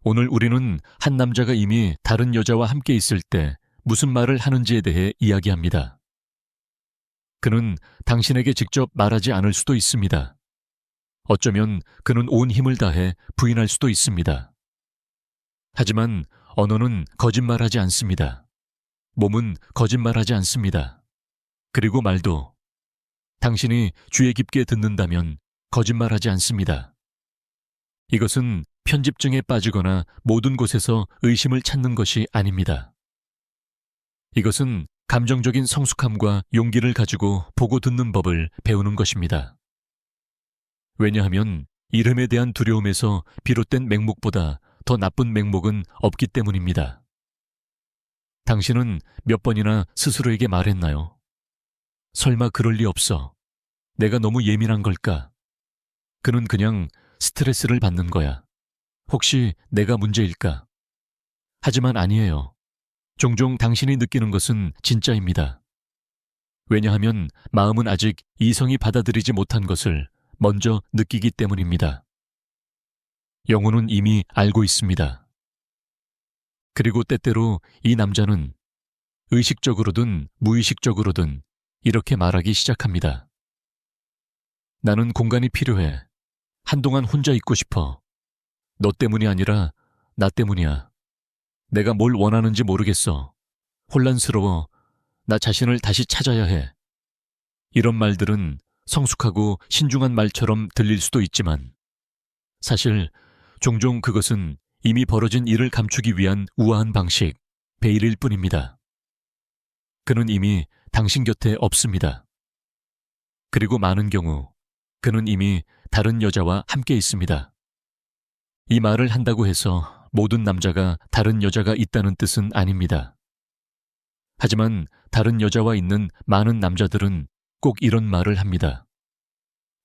오늘 우리는 한 남자가 이미 다른 여자와 함께 있을 때 무슨 말을 하는지에 대해 이야기합니다. 그는 당신에게 직접 말하지 않을 수도 있습니다. 어쩌면 그는 온 힘을 다해 부인할 수도 있습니다. 하지만 언어는 거짓말하지 않습니다. 몸은 거짓말하지 않습니다. 그리고 말도 당신이 귀에 깊게 듣는다면 거짓말하지 않습니다. 이것은 편집증에 빠지거나 모든 곳에서 의심을 찾는 것이 아닙니다. 이것은 감정적인 성숙함과 용기를 가지고 보고 듣는 법을 배우는 것입니다. 왜냐하면 이름에 대한 두려움에서 비롯된 맹목보다 더 나쁜 맹목은 없기 때문입니다. 당신은 몇 번이나 스스로에게 말했나요? 설마 그럴 리 없어. 내가 너무 예민한 걸까? 그는 그냥 스트레스를 받는 거야. 혹시 내가 문제일까? 하지만 아니에요. 종종 당신이 느끼는 것은 진짜입니다. 왜냐하면 마음은 아직 이성이 받아들이지 못한 것을 먼저 느끼기 때문입니다. 영혼은 이미 알고 있습니다. 그리고 때때로 이 남자는 의식적으로든 무의식적으로든 이렇게 말하기 시작합니다. 나는 공간이 필요해. 한동안 혼자 있고 싶어. 너 때문이 아니라 나 때문이야. 내가 뭘 원하는지 모르겠어. 혼란스러워. 나 자신을 다시 찾아야 해. 이런 말들은 성숙하고 신중한 말처럼 들릴 수도 있지만 사실 종종 그것은 이미 벌어진 일을 감추기 위한 우아한 방식, 베일일 뿐입니다. 그는 이미 당신 곁에 없습니다. 그리고 많은 경우 그는 이미 다른 여자와 함께 있습니다. 이 말을 한다고 해서 모든 남자가 다른 여자가 있다는 뜻은 아닙니다. 하지만 다른 여자와 있는 많은 남자들은 꼭 이런 말을 합니다.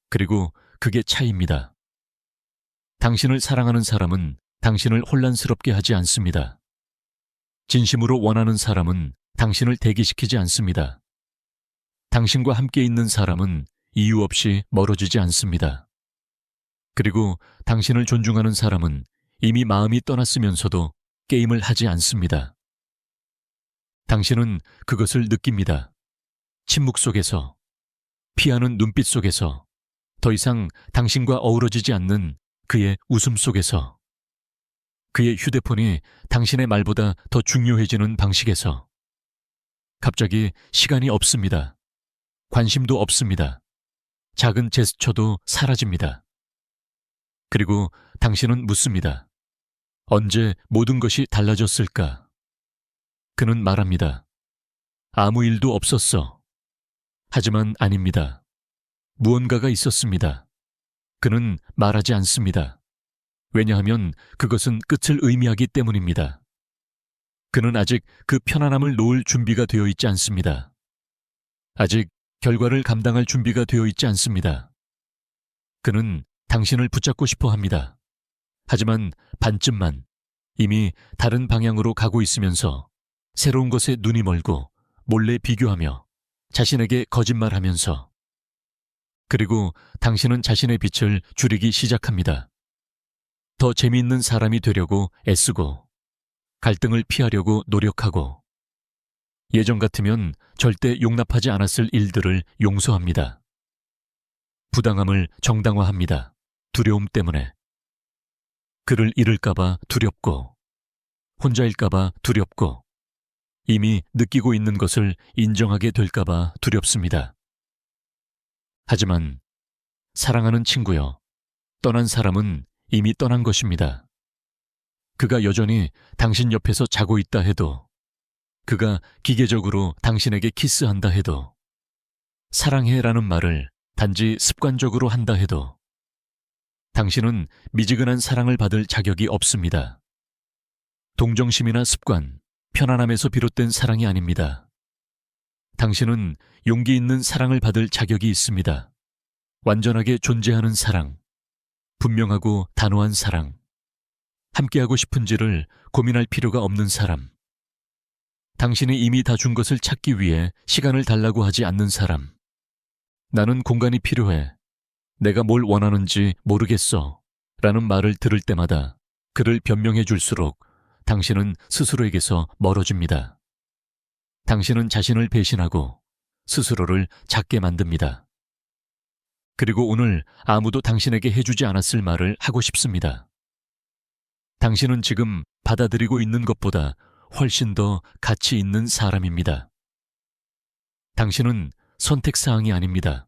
그리고 그게 차이입니다. 당신을 사랑하는 사람은 당신을 혼란스럽게 하지 않습니다. 진심으로 원하는 사람은 당신을 대기시키지 않습니다. 당신과 함께 있는 사람은 이유 없이 멀어지지 않습니다. 그리고 당신을 존중하는 사람은 이미 마음이 떠났으면서도 게임을 하지 않습니다. 당신은 그것을 느낍니다. 침묵 속에서, 피하는 눈빛 속에서, 더 이상 당신과 어우러지지 않는 그의 웃음 속에서, 그의 휴대폰이 당신의 말보다 더 중요해지는 방식에서, 갑자기 시간이 없습니다. 관심도 없습니다. 작은 제스처도 사라집니다. 그리고 당신은 묻습니다. 언제 모든 것이 달라졌을까? 그는 말합니다. 아무 일도 없었어. 하지만 아닙니다. 무언가가 있었습니다. 그는 말하지 않습니다. 왜냐하면 그것은 끝을 의미하기 때문입니다. 그는 아직 그 편안함을 놓을 준비가 되어 있지 않습니다. 아직 결과를 감당할 준비가 되어 있지 않습니다. 그는 당신을 붙잡고 싶어 합니다. 하지만 반쯤만, 이미 다른 방향으로 가고 있으면서 새로운 것에 눈이 멀고 몰래 비교하며 자신에게 거짓말하면서, 그리고 당신은 자신의 빛을 줄이기 시작합니다. 더 재미있는 사람이 되려고 애쓰고 갈등을 피하려고 노력하고 예전 같으면 절대 용납하지 않았을 일들을 용서합니다. 부당함을 정당화합니다. 두려움 때문에. 그를 잃을까봐 두렵고, 혼자일까봐 두렵고, 이미 느끼고 있는 것을 인정하게 될까봐 두렵습니다. 하지만 사랑하는 친구여, 떠난 사람은 이미 떠난 것입니다. 그가 여전히 당신 옆에서 자고 있다 해도, 그가 기계적으로 당신에게 키스한다 해도, 사랑해라는 말을 단지 습관적으로 한다 해도 당신은 미지근한 사랑을 받을 자격이 없습니다. 동정심이나 습관, 편안함에서 비롯된 사랑이 아닙니다. 당신은 용기 있는 사랑을 받을 자격이 있습니다. 완전하게 존재하는 사랑, 분명하고 단호한 사랑, 함께하고 싶은지를 고민할 필요가 없는 사람, 당신이 이미 다 준 것을 찾기 위해 시간을 달라고 하지 않는 사람, 나는 공간이 필요해. 내가 뭘 원하는지 모르겠어. 라는 말을 들을 때마다 그를 변명해 줄수록 당신은 스스로에게서 멀어집니다. 당신은 자신을 배신하고 스스로를 작게 만듭니다. 그리고 오늘 아무도 당신에게 해주지 않았을 말을 하고 싶습니다. 당신은 지금 받아들이고 있는 것보다 훨씬 더 가치 있는 사람입니다. 당신은 선택사항이 아닙니다.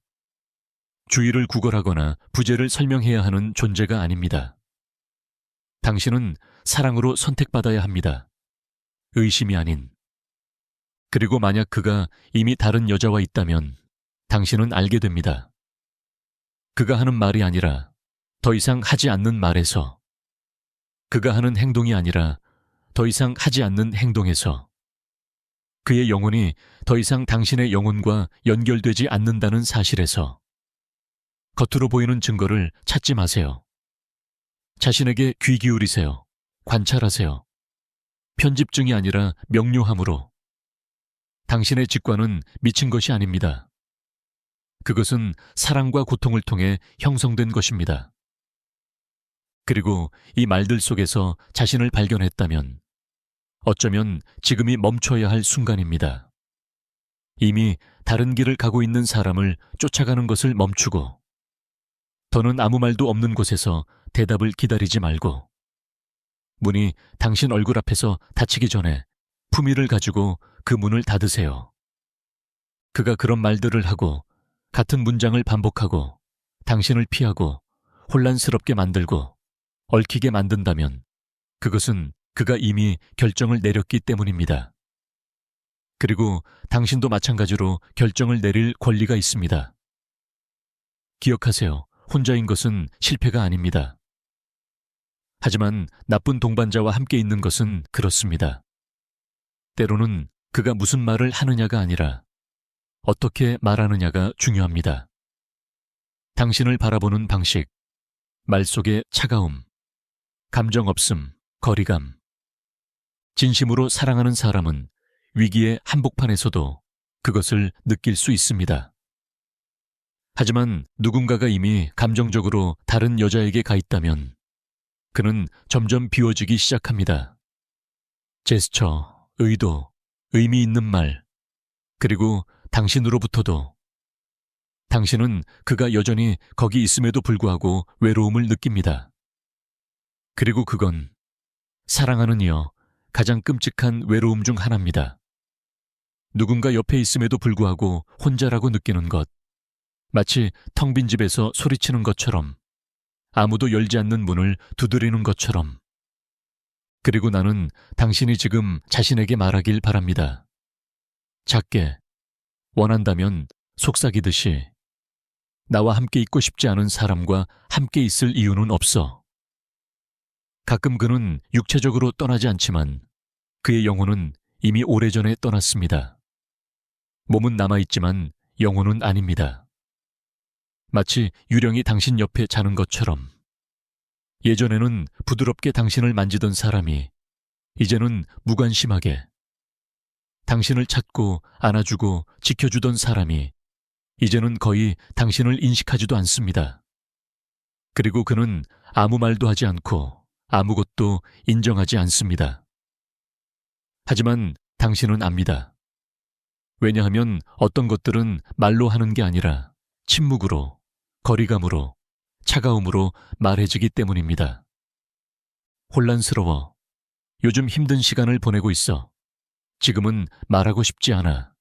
주의를 구걸하거나 부재를 설명해야 하는 존재가 아닙니다. 당신은 사랑으로 선택받아야 합니다. 의심이 아닌. 그리고 만약 그가 이미 다른 여자와 있다면 당신은 알게 됩니다. 그가 하는 말이 아니라 더 이상 하지 않는 말에서, 그가 하는 행동이 아니라 더 이상 하지 않는 행동에서, 그의 영혼이 더 이상 당신의 영혼과 연결되지 않는다는 사실에서, 겉으로 보이는 증거를 찾지 마세요. 자신에게 귀 기울이세요. 관찰하세요. 편집증이 아니라 명료함으로. 당신의 직관은 미친 것이 아닙니다. 그것은 사랑과 고통을 통해 형성된 것입니다. 그리고 이 말들 속에서 자신을 발견했다면 어쩌면 지금이 멈춰야 할 순간입니다. 이미 다른 길을 가고 있는 사람을 쫓아가는 것을 멈추고, 더는 아무 말도 없는 곳에서 대답을 기다리지 말고, 문이 당신 얼굴 앞에서 닫히기 전에 품위를 가지고 그 문을 닫으세요. 그가 그런 말들을 하고 같은 문장을 반복하고 당신을 피하고 혼란스럽게 만들고 얽히게 만든다면 그것은 그가 이미 결정을 내렸기 때문입니다. 그리고 당신도 마찬가지로 결정을 내릴 권리가 있습니다. 기억하세요. 혼자인 것은 실패가 아닙니다. 하지만 나쁜 동반자와 함께 있는 것은 그렇습니다. 때로는 그가 무슨 말을 하느냐가 아니라 어떻게 말하느냐가 중요합니다. 당신을 바라보는 방식, 말 속의 차가움, 감정 없음, 거리감. 진심으로 사랑하는 사람은 위기의 한복판에서도 그것을 느낄 수 있습니다. 하지만 누군가가 이미 감정적으로 다른 여자에게 가 있다면 그는 점점 비워지기 시작합니다. 제스처, 의도, 의미 있는 말, 그리고 당신으로부터도. 당신은 그가 여전히 거기 있음에도 불구하고 외로움을 느낍니다. 그리고 그건 사랑하는 이여 가장 끔찍한 외로움 중 하나입니다. 누군가 옆에 있음에도 불구하고 혼자라고 느끼는 것, 마치 텅 빈 집에서 소리치는 것처럼, 아무도 열지 않는 문을 두드리는 것처럼. 그리고 나는 당신이 지금 자신에게 말하길 바랍니다. 작게, 원한다면 속삭이듯이, 나와 함께 있고 싶지 않은 사람과 함께 있을 이유는 없어. 가끔 그는 육체적으로 떠나지 않지만 그의 영혼은 이미 오래전에 떠났습니다. 몸은 남아있지만 영혼은 아닙니다. 마치 유령이 당신 옆에 자는 것처럼. 예전에는 부드럽게 당신을 만지던 사람이 이제는 무관심하게, 당신을 찾고 안아주고 지켜주던 사람이 이제는 거의 당신을 인식하지도 않습니다. 그리고 그는 아무 말도 하지 않고 아무것도 인정하지 않습니다. 하지만 당신은 압니다. 왜냐하면 어떤 것들은 말로 하는 게 아니라 침묵으로, 거리감으로, 차가움으로 말해지기 때문입니다. 혼란스러워. 요즘 힘든 시간을 보내고 있어. 지금은 말하고 싶지 않아.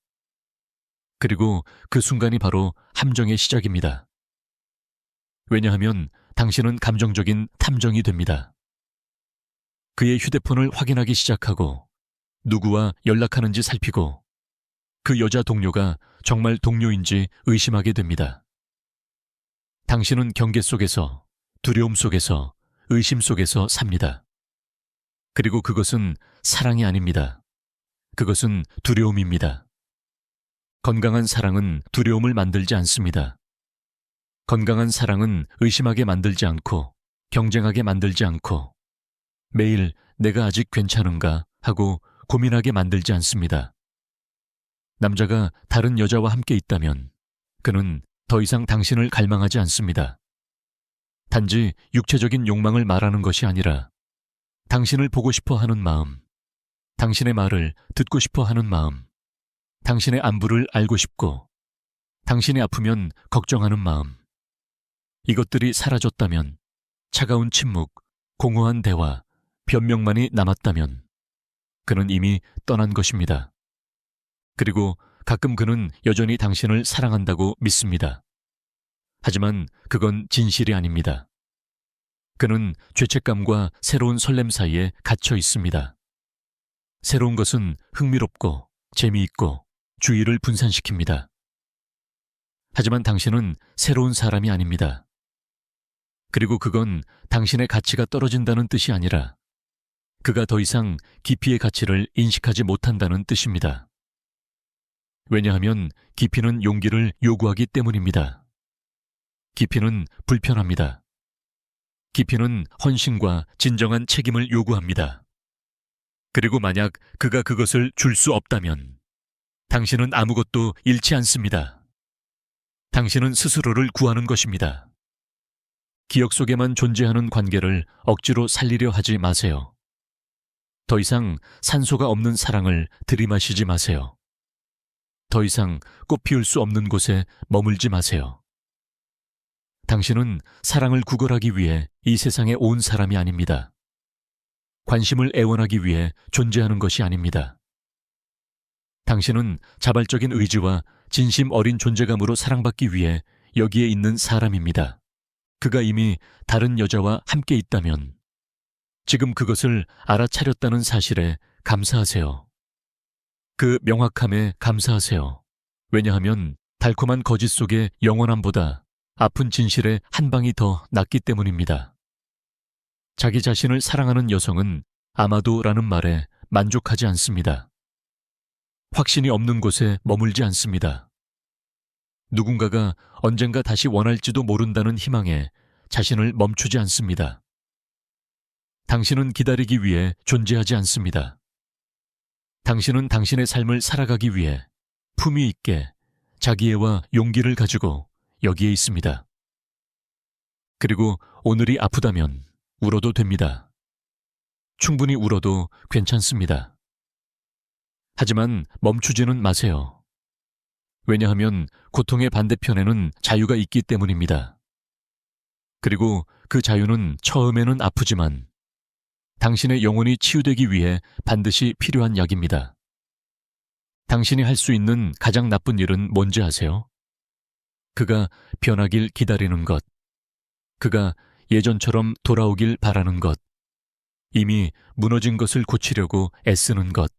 그리고 그 순간이 바로 함정의 시작입니다. 왜냐하면 당신은 감정적인 탐정이 됩니다. 그의 휴대폰을 확인하기 시작하고 누구와 연락하는지 살피고 그 여자 동료가 정말 동료인지 의심하게 됩니다. 당신은 경계 속에서, 두려움 속에서, 의심 속에서 삽니다. 그리고 그것은 사랑이 아닙니다. 그것은 두려움입니다. 건강한 사랑은 두려움을 만들지 않습니다. 건강한 사랑은 의심하게 만들지 않고 경쟁하게 만들지 않고 매일 내가 아직 괜찮은가 하고 고민하게 만들지 않습니다. 남자가 다른 여자와 함께 있다면 그는 더 이상 당신을 갈망하지 않습니다. 단지 육체적인 욕망을 말하는 것이 아니라 당신을 보고 싶어 하는 마음, 당신의 말을 듣고 싶어 하는 마음, 당신의 안부를 알고 싶고, 당신이 아프면 걱정하는 마음. 이것들이 사라졌다면, 차가운 침묵, 공허한 대화, 변명만이 남았다면, 그는 이미 떠난 것입니다. 그리고 가끔 그는 여전히 당신을 사랑한다고 믿습니다. 하지만 그건 진실이 아닙니다. 그는 죄책감과 새로운 설렘 사이에 갇혀 있습니다. 새로운 것은 흥미롭고 재미있고 주의를 분산시킵니다. 하지만 당신은 새로운 사람이 아닙니다. 그리고 그건 당신의 가치가 떨어진다는 뜻이 아니라 그가 더 이상 깊이의 가치를 인식하지 못한다는 뜻입니다. 왜냐하면 깊이는 용기를 요구하기 때문입니다. 깊이는 불편합니다. 깊이는 헌신과 진정한 책임을 요구합니다. 그리고 만약 그가 그것을 줄 수 없다면 당신은 아무것도 잃지 않습니다. 당신은 스스로를 구하는 것입니다. 기억 속에만 존재하는 관계를 억지로 살리려 하지 마세요. 더 이상 산소가 없는 사랑을 들이마시지 마세요. 더 이상 꽃 피울 수 없는 곳에 머물지 마세요. 당신은 사랑을 구걸하기 위해 이 세상에 온 사람이 아닙니다. 관심을 애원하기 위해 존재하는 것이 아닙니다. 당신은 자발적인 의지와 진심 어린 존재감으로 사랑받기 위해 여기에 있는 사람입니다. 그가 이미 다른 여자와 함께 있다면 지금 그것을 알아차렸다는 사실에 감사하세요. 그 명확함에 감사하세요. 왜냐하면 달콤한 거짓 속의 영원함보다 아픈 진실의 한 방이 더 낫기 때문입니다. 자기 자신을 사랑하는 여성은 아마도라는 말에 만족하지 않습니다. 확신이 없는 곳에 머물지 않습니다. 누군가가 언젠가 다시 원할지도 모른다는 희망에 자신을 멈추지 않습니다. 당신은 기다리기 위해 존재하지 않습니다. 당신은 당신의 삶을 살아가기 위해 품위 있게 자기애와 용기를 가지고 여기에 있습니다. 그리고 오늘이 아프다면 울어도 됩니다. 충분히 울어도 괜찮습니다. 하지만 멈추지는 마세요. 왜냐하면 고통의 반대편에는 자유가 있기 때문입니다. 그리고 그 자유는 처음에는 아프지만 당신의 영혼이 치유되기 위해 반드시 필요한 약입니다. 당신이 할 수 있는 가장 나쁜 일은 뭔지 아세요? 그가 변하길 기다리는 것, 그가 예전처럼 돌아오길 바라는 것, 이미 무너진 것을 고치려고 애쓰는 것.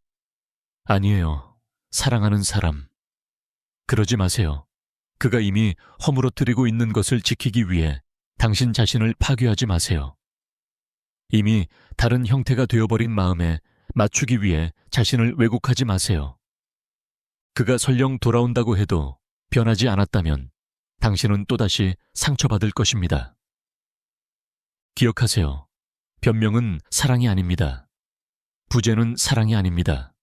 아니에요. 사랑하는 사람. 그러지 마세요. 그가 이미 허물어뜨리고 있는 것을 지키기 위해 당신 자신을 파괴하지 마세요. 이미 다른 형태가 되어버린 마음에 맞추기 위해 자신을 왜곡하지 마세요. 그가 설령 돌아온다고 해도 변하지 않았다면 당신은 또다시 상처받을 것입니다. 기억하세요. 변명은 사랑이 아닙니다. 부재는 사랑이 아닙니다.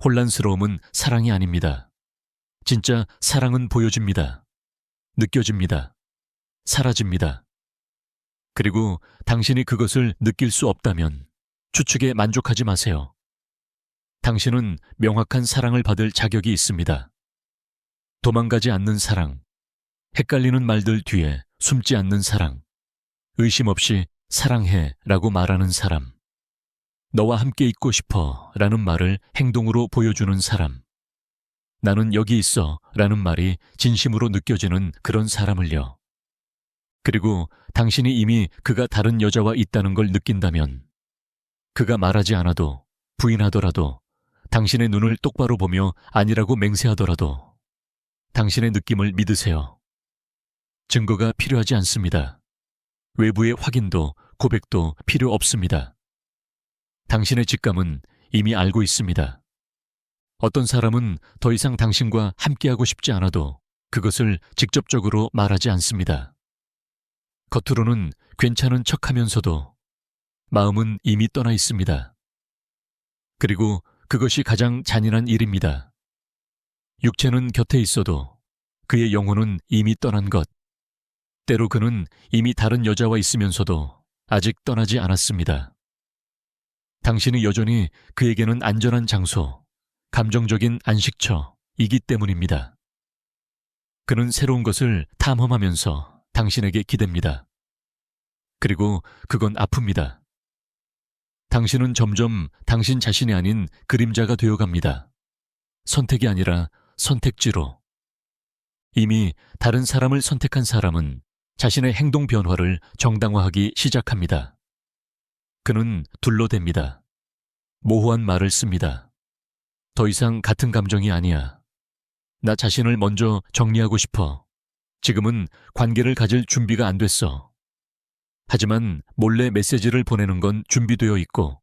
혼란스러움은 사랑이 아닙니다. 진짜 사랑은 보여집니다. 느껴집니다. 사라집니다. 그리고 당신이 그것을 느낄 수 없다면 추측에 만족하지 마세요. 당신은 명확한 사랑을 받을 자격이 있습니다. 도망가지 않는 사랑, 헷갈리는 말들 뒤에 숨지 않는 사랑, 의심 없이 사랑해 라고 말하는 사람, 너와 함께 있고 싶어 라는 말을 행동으로 보여주는 사람, 나는 여기 있어 라는 말이 진심으로 느껴지는 그런 사람을요. 그리고 당신이 이미 그가 다른 여자와 있다는 걸 느낀다면 그가 말하지 않아도 부인하더라도 당신의 눈을 똑바로 보며 아니라고 맹세하더라도 당신의 느낌을 믿으세요. 증거가 필요하지 않습니다. 외부의 확인도 고백도 필요 없습니다. 당신의 직감은 이미 알고 있습니다. 어떤 사람은 더 이상 당신과 함께하고 싶지 않아도 그것을 직접적으로 말하지 않습니다. 겉으로는 괜찮은 척하면서도 마음은 이미 떠나 있습니다. 그리고 그것이 가장 잔인한 일입니다. 육체는 곁에 있어도 그의 영혼은 이미 떠난 것. 때로 그는 이미 다른 여자와 있으면서도 아직 떠나지 않았습니다. 당신이 여전히 그에게는 안전한 장소, 감정적인 안식처이기 때문입니다. 그는 새로운 것을 탐험하면서 당신에게 기댑니다. 그리고 그건 아픕니다. 당신은 점점 당신 자신이 아닌 그림자가 되어갑니다. 선택이 아니라 선택지로. 이미 다른 사람을 선택한 사람은 자신의 행동 변화를 정당화하기 시작합니다. 그는 둘러댑니다. 모호한 말을 씁니다. 더 이상 같은 감정이 아니야. 나 자신을 먼저 정리하고 싶어. 지금은 관계를 가질 준비가 안 됐어. 하지만 몰래 메시지를 보내는 건 준비되어 있고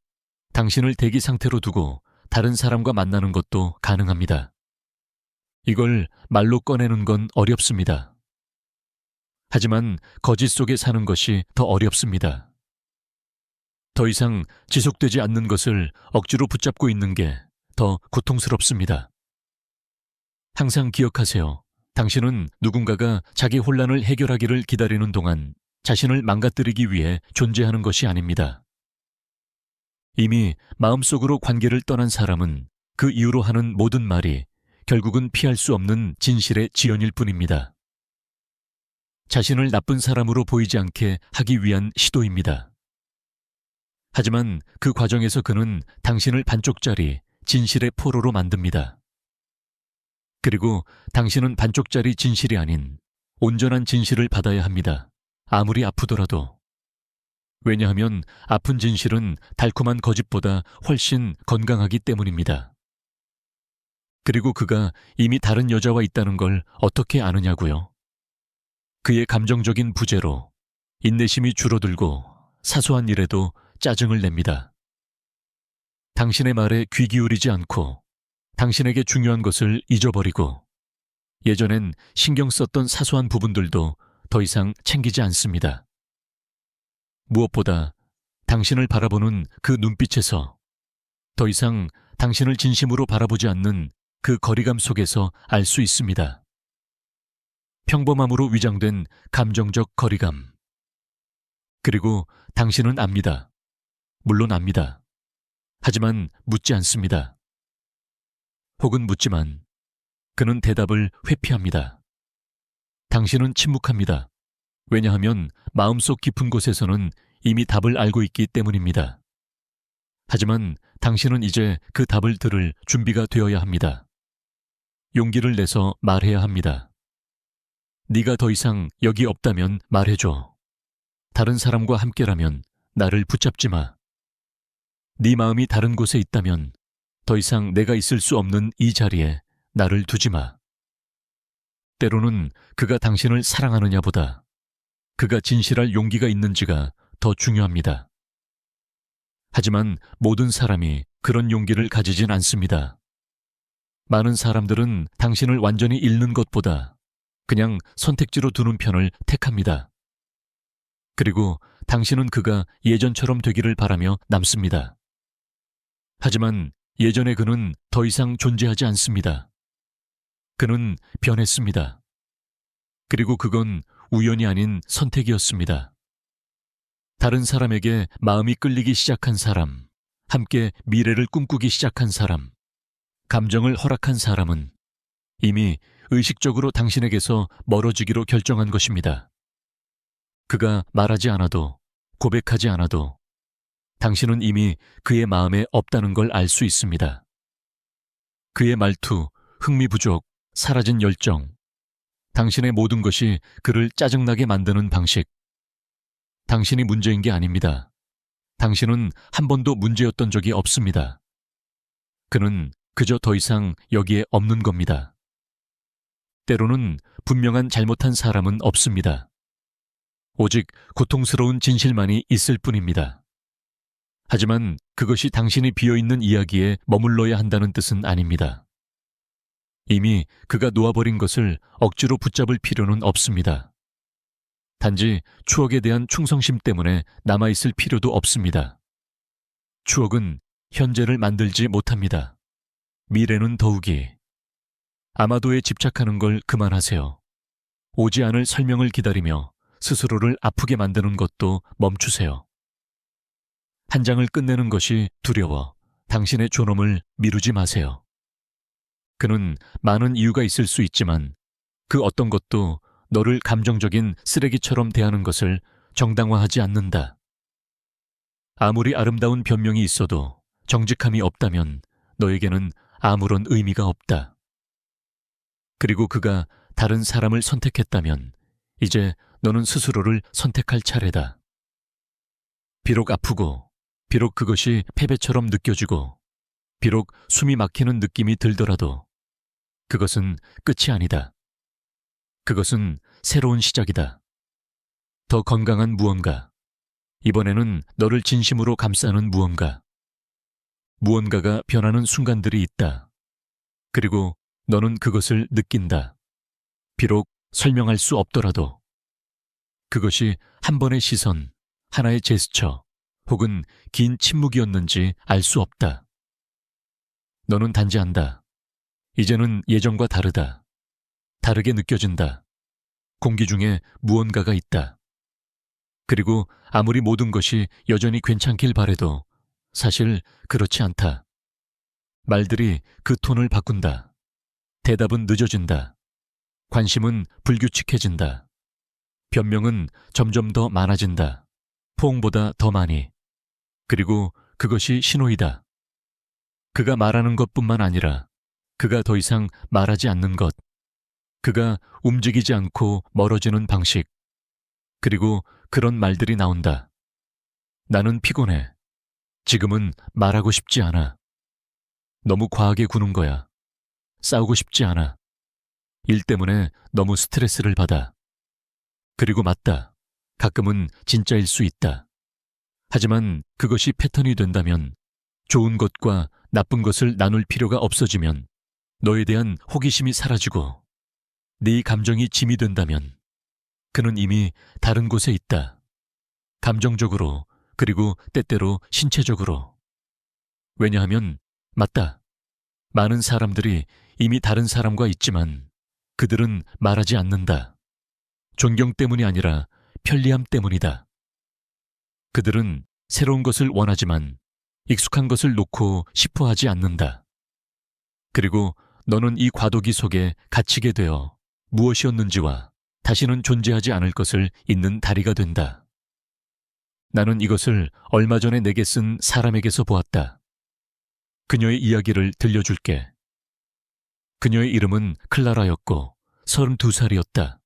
당신을 대기 상태로 두고 다른 사람과 만나는 것도 가능합니다. 이걸 말로 꺼내는 건 어렵습니다. 하지만 거짓 속에 사는 것이 더 어렵습니다. 더 이상 지속되지 않는 것을 억지로 붙잡고 있는 게 더 고통스럽습니다. 항상 기억하세요. 당신은 누군가가 자기 혼란을 해결하기를 기다리는 동안 자신을 망가뜨리기 위해 존재하는 것이 아닙니다. 이미 마음속으로 관계를 떠난 사람은 그 이후로 하는 모든 말이 결국은 피할 수 없는 진실의 지연일 뿐입니다. 자신을 나쁜 사람으로 보이지 않게 하기 위한 시도입니다. 하지만 그 과정에서 그는 당신을 반쪽짜리 진실의 포로로 만듭니다. 그리고 당신은 반쪽짜리 진실이 아닌 온전한 진실을 받아야 합니다. 아무리 아프더라도. 왜냐하면 아픈 진실은 달콤한 거짓보다 훨씬 건강하기 때문입니다. 그리고 그가 이미 다른 여자와 있다는 걸 어떻게 아느냐고요? 그의 감정적인 부재로 인내심이 줄어들고 사소한 일에도 짜증을 냅니다. 당신의 말에 귀 기울이지 않고 당신에게 중요한 것을 잊어버리고 예전엔 신경 썼던 사소한 부분들도 더 이상 챙기지 않습니다. 무엇보다 당신을 바라보는 그 눈빛에서 더 이상 당신을 진심으로 바라보지 않는 그 거리감 속에서 알 수 있습니다. 평범함으로 위장된 감정적 거리감. 그리고 당신은 압니다. 물론 압니다. 하지만 묻지 않습니다. 혹은 묻지만 그는 대답을 회피합니다. 당신은 침묵합니다. 왜냐하면 마음속 깊은 곳에서는 이미 답을 알고 있기 때문입니다. 하지만 당신은 이제 그 답을 들을 준비가 되어야 합니다. 용기를 내서 말해야 합니다. 네가 더 이상 여기 없다면 말해줘. 다른 사람과 함께라면 나를 붙잡지 마. 네 마음이 다른 곳에 있다면 더 이상 내가 있을 수 없는 이 자리에 나를 두지 마. 때로는 그가 당신을 사랑하느냐보다 그가 진실할 용기가 있는지가 더 중요합니다. 하지만 모든 사람이 그런 용기를 가지진 않습니다. 많은 사람들은 당신을 완전히 잃는 것보다 그냥 선택지로 두는 편을 택합니다. 그리고 당신은 그가 예전처럼 되기를 바라며 남습니다. 하지만 예전의 그는 더 이상 존재하지 않습니다. 그는 변했습니다. 그리고 그건 우연이 아닌 선택이었습니다. 다른 사람에게 마음이 끌리기 시작한 사람, 함께 미래를 꿈꾸기 시작한 사람, 감정을 허락한 사람은 이미 의식적으로 당신에게서 멀어지기로 결정한 것입니다. 그가 말하지 않아도, 고백하지 않아도 당신은 이미 그의 마음에 없다는 걸 알 수 있습니다. 그의 말투, 흥미 부족, 사라진 열정, 당신의 모든 것이 그를 짜증나게 만드는 방식. 당신이 문제인 게 아닙니다. 당신은 한 번도 문제였던 적이 없습니다. 그는 그저 더 이상 여기에 없는 겁니다. 때로는 분명한 잘못한 사람은 없습니다. 오직 고통스러운 진실만이 있을 뿐입니다. 하지만 그것이 당신이 비어있는 이야기에 머물러야 한다는 뜻은 아닙니다. 이미 그가 놓아버린 것을 억지로 붙잡을 필요는 없습니다. 단지 추억에 대한 충성심 때문에 남아있을 필요도 없습니다. 추억은 현재를 만들지 못합니다. 미래는 더욱이. 아마도에 집착하는 걸 그만하세요. 오지 않을 설명을 기다리며 스스로를 아프게 만드는 것도 멈추세요. 한 장을 끝내는 것이 두려워 당신의 존엄을 미루지 마세요. 그는 많은 이유가 있을 수 있지만 그 어떤 것도 너를 감정적인 쓰레기처럼 대하는 것을 정당화하지 않는다. 아무리 아름다운 변명이 있어도 정직함이 없다면 너에게는 아무런 의미가 없다. 그리고 그가 다른 사람을 선택했다면 이제 너는 스스로를 선택할 차례다. 비록 아프고, 비록 그것이 패배처럼 느껴지고, 비록 숨이 막히는 느낌이 들더라도 그것은 끝이 아니다. 그것은 새로운 시작이다. 더 건강한 무언가. 이번에는 너를 진심으로 감싸는 무언가. 무언가가 변하는 순간들이 있다. 그리고 너는 그것을 느낀다. 비록 설명할 수 없더라도. 그것이 한 번의 시선, 하나의 제스처, 혹은 긴 침묵이었는지 알 수 없다. 너는 단지 안다. 이제는 예전과 다르다. 다르게 느껴진다. 공기 중에 무언가가 있다. 그리고 아무리 모든 것이 여전히 괜찮길 바래도 사실 그렇지 않다. 말들이 그 톤을 바꾼다. 대답은 늦어진다. 관심은 불규칙해진다. 변명은 점점 더 많아진다. 포옹보다 더 많이. 그리고 그것이 신호이다. 그가 말하는 것뿐만 아니라 그가 더 이상 말하지 않는 것. 그가 움직이지 않고 멀어지는 방식. 그리고 그런 말들이 나온다. 나는 피곤해. 지금은 말하고 싶지 않아. 너무 과하게 구는 거야. 싸우고 싶지 않아. 일 때문에 너무 스트레스를 받아. 그리고 맞다. 가끔은 진짜일 수 있다. 하지만 그것이 패턴이 된다면, 좋은 것과 나쁜 것을 나눌 필요가 없어지면, 너에 대한 호기심이 사라지고, 네 감정이 짐이 된다면, 그는 이미 다른 곳에 있다. 감정적으로, 그리고 때때로 신체적으로. 왜냐하면, 맞다. 많은 사람들이 이미 다른 사람과 있지만 그들은 말하지 않는다. 존경 때문이 아니라 편리함 때문이다. 그들은 새로운 것을 원하지만 익숙한 것을 놓고 싶어 하지 않는다. 그리고 너는 이 과도기 속에 갇히게 되어 무엇이었는지와 다시는 존재하지 않을 것을 잇는 다리가 된다. 나는 이것을 얼마 전에 내게 쓴 사람에게서 보았다. 그녀의 이야기를 들려줄게. 그녀의 이름은 클라라였고 32살이었다.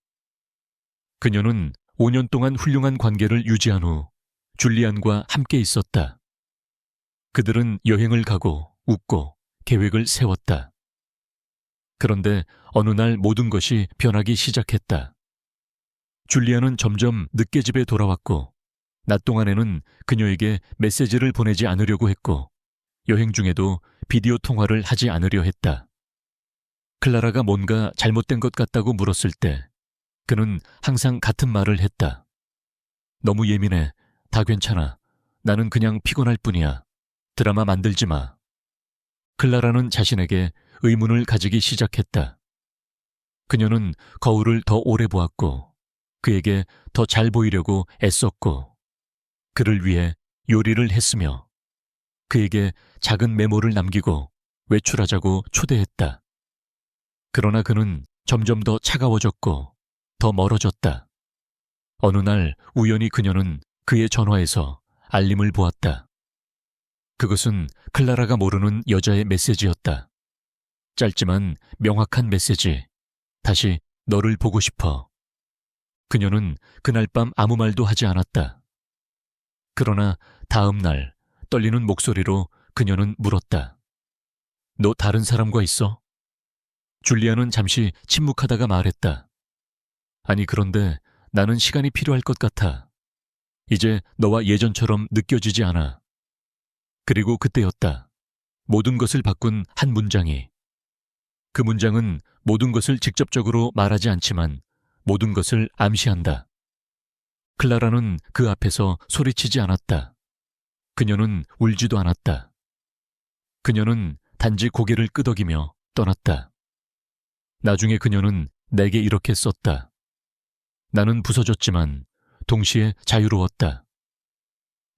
그녀는 5년 동안 훌륭한 관계를 유지한 후 줄리안과 함께 있었다. 그들은 여행을 가고 웃고 계획을 세웠다. 그런데 어느 날 모든 것이 변하기 시작했다. 줄리안은 점점 늦게 집에 돌아왔고 낮 동안에는 그녀에게 메시지를 보내지 않으려고 했고 여행 중에도 비디오 통화를 하지 않으려 했다. 클라라가 뭔가 잘못된 것 같다고 물었을 때 그는 항상 같은 말을 했다. 너무 예민해. 다 괜찮아. 나는 그냥 피곤할 뿐이야. 드라마 만들지 마. 클라라는 자신에게 의문을 가지기 시작했다. 그녀는 거울을 더 오래 보았고 그에게 더 잘 보이려고 애썼고 그를 위해 요리를 했으며 그에게 작은 메모를 남기고 외출하자고 초대했다. 그러나 그는 점점 더 차가워졌고 더 멀어졌다. 어느 날 우연히 그녀는 그의 전화에서 알림을 보았다. 그것은 클라라가 모르는 여자의 메시지였다. 짧지만 명확한 메시지. 다시 너를 보고 싶어. 그녀는 그날 밤 아무 말도 하지 않았다. 그러나 다음 날 떨리는 목소리로 그녀는 물었다. 너 다른 사람과 있어? 줄리아는 잠시 침묵하다가 말했다. 아니 그런데 나는 시간이 필요할 것 같아. 이제 너와 예전처럼 느껴지지 않아. 그리고 그때였다. 모든 것을 바꾼 한 문장이. 그 문장은 모든 것을 직접적으로 말하지 않지만 모든 것을 암시한다. 클라라는 그 앞에서 소리치지 않았다. 그녀는 울지도 않았다. 그녀는 단지 고개를 끄덕이며 떠났다. 나중에 그녀는 내게 이렇게 썼다. 나는 부서졌지만 동시에 자유로웠다.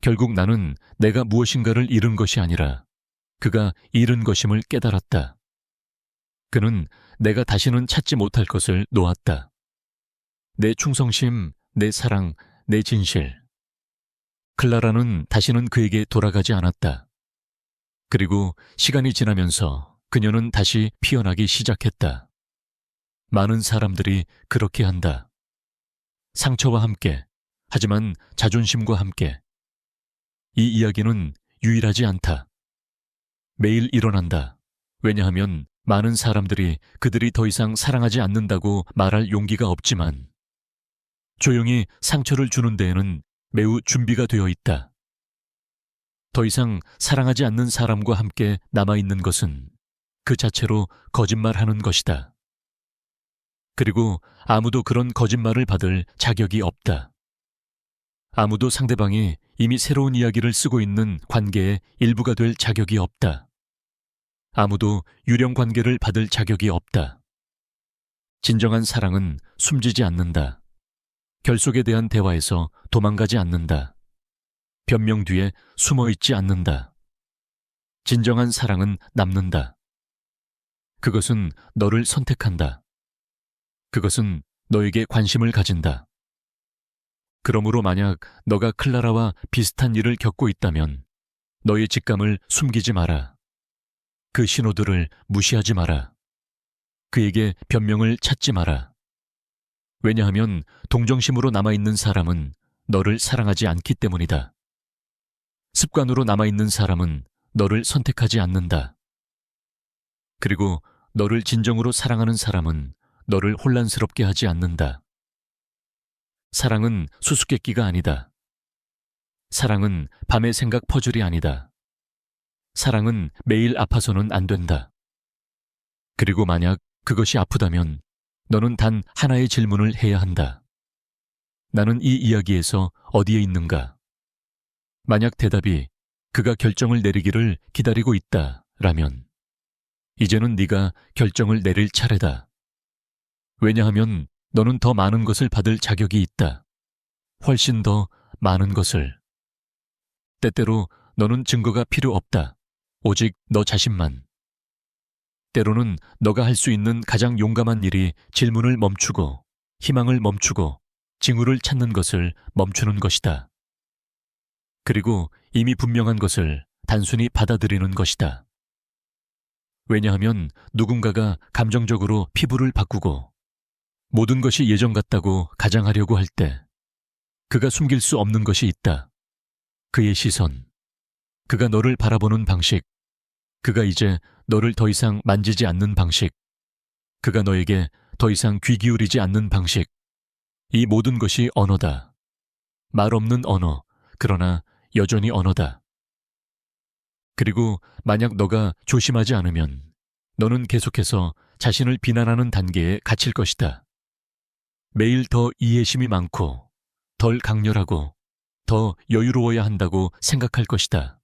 결국 나는 내가 무엇인가를 잃은 것이 아니라 그가 잃은 것임을 깨달았다. 그는 내가 다시는 찾지 못할 것을 놓았다. 내 충성심, 내 사랑, 내 진실. 클라라는 다시는 그에게 돌아가지 않았다. 그리고 시간이 지나면서 그녀는 다시 피어나기 시작했다. 많은 사람들이 그렇게 한다. 상처와 함께, 하지만 자존심과 함께. 이 이야기는 유일하지 않다. 매일 일어난다. 왜냐하면 많은 사람들이 그들이 더 이상 사랑하지 않는다고 말할 용기가 없지만 조용히 상처를 주는 데에는 매우 준비가 되어 있다. 더 이상 사랑하지 않는 사람과 함께 남아있는 것은 그 자체로 거짓말하는 것이다. 그리고 아무도 그런 거짓말을 받을 자격이 없다. 아무도 상대방이 이미 새로운 이야기를 쓰고 있는 관계의 일부가 될 자격이 없다. 아무도 유령 관계를 받을 자격이 없다. 진정한 사랑은 숨지지 않는다. 결속에 대한 대화에서 도망가지 않는다. 변명 뒤에 숨어있지 않는다. 진정한 사랑은 남는다. 그것은 너를 선택한다. 그것은 너에게 관심을 가진다. 그러므로 만약 너가 클라라와 비슷한 일을 겪고 있다면 너의 직감을 숨기지 마라. 그 신호들을 무시하지 마라. 그에게 변명을 찾지 마라. 왜냐하면 동정심으로 남아있는 사람은 너를 사랑하지 않기 때문이다. 습관으로 남아있는 사람은 너를 선택하지 않는다. 그리고 너를 진정으로 사랑하는 사람은 너를 혼란스럽게 하지 않는다. 사랑은 수수께끼가 아니다. 사랑은 밤의 생각 퍼즐이 아니다. 사랑은 매일 아파서는 안 된다. 그리고 만약 그것이 아프다면 너는 단 하나의 질문을 해야 한다. 나는 이 이야기에서 어디에 있는가? 만약 대답이 그가 결정을 내리기를 기다리고 있다라면 이제는 네가 결정을 내릴 차례다. 왜냐하면 너는 더 많은 것을 받을 자격이 있다. 훨씬 더 많은 것을. 때때로 너는 증거가 필요 없다. 오직 너 자신만. 때로는 너가 할 수 있는 가장 용감한 일이 질문을 멈추고 희망을 멈추고 징후를 찾는 것을 멈추는 것이다. 그리고 이미 분명한 것을 단순히 받아들이는 것이다. 왜냐하면 누군가가 감정적으로 피부를 바꾸고 모든 것이 예전 같다고 가장하려고 할 때 그가 숨길 수 없는 것이 있다. 그의 시선, 그가 너를 바라보는 방식, 그가 이제 너를 더 이상 만지지 않는 방식, 그가 너에게 더 이상 귀 기울이지 않는 방식, 이 모든 것이 언어다. 말 없는 언어, 그러나 여전히 언어다. 그리고 만약 너가 조심하지 않으면 너는 계속해서 자신을 비난하는 단계에 갇힐 것이다. 매일 더 이해심이 많고 덜 강렬하고 더 여유로워야 한다고 생각할 것이다.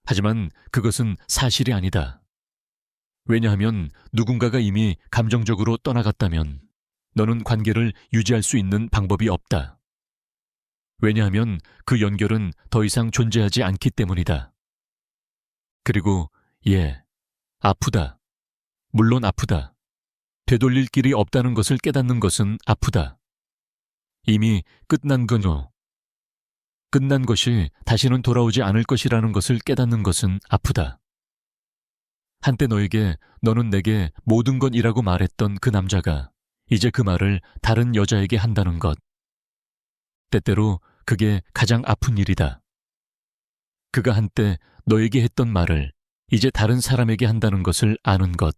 하지만 그것은 사실이 아니다. 왜냐하면 누군가가 이미 감정적으로 떠나갔다면 너는 관계를 유지할 수 있는 방법이 없다. 왜냐하면 그 연결은 더 이상 존재하지 않기 때문이다. 그리고 아프다. 물론 아프다. 되돌릴 길이 없다는 것을 깨닫는 것은 아프다. 이미 끝난 거뇨. 끝난 것이 다시는 돌아오지 않을 것이라는 것을 깨닫는 것은 아프다. 한때 너에게 너는 내게 모든 것이라고 말했던 그 남자가 이제 그 말을 다른 여자에게 한다는 것. 때때로 그게 가장 아픈 일이다. 그가 한때 너에게 했던 말을 이제 다른 사람에게 한다는 것을 아는 것.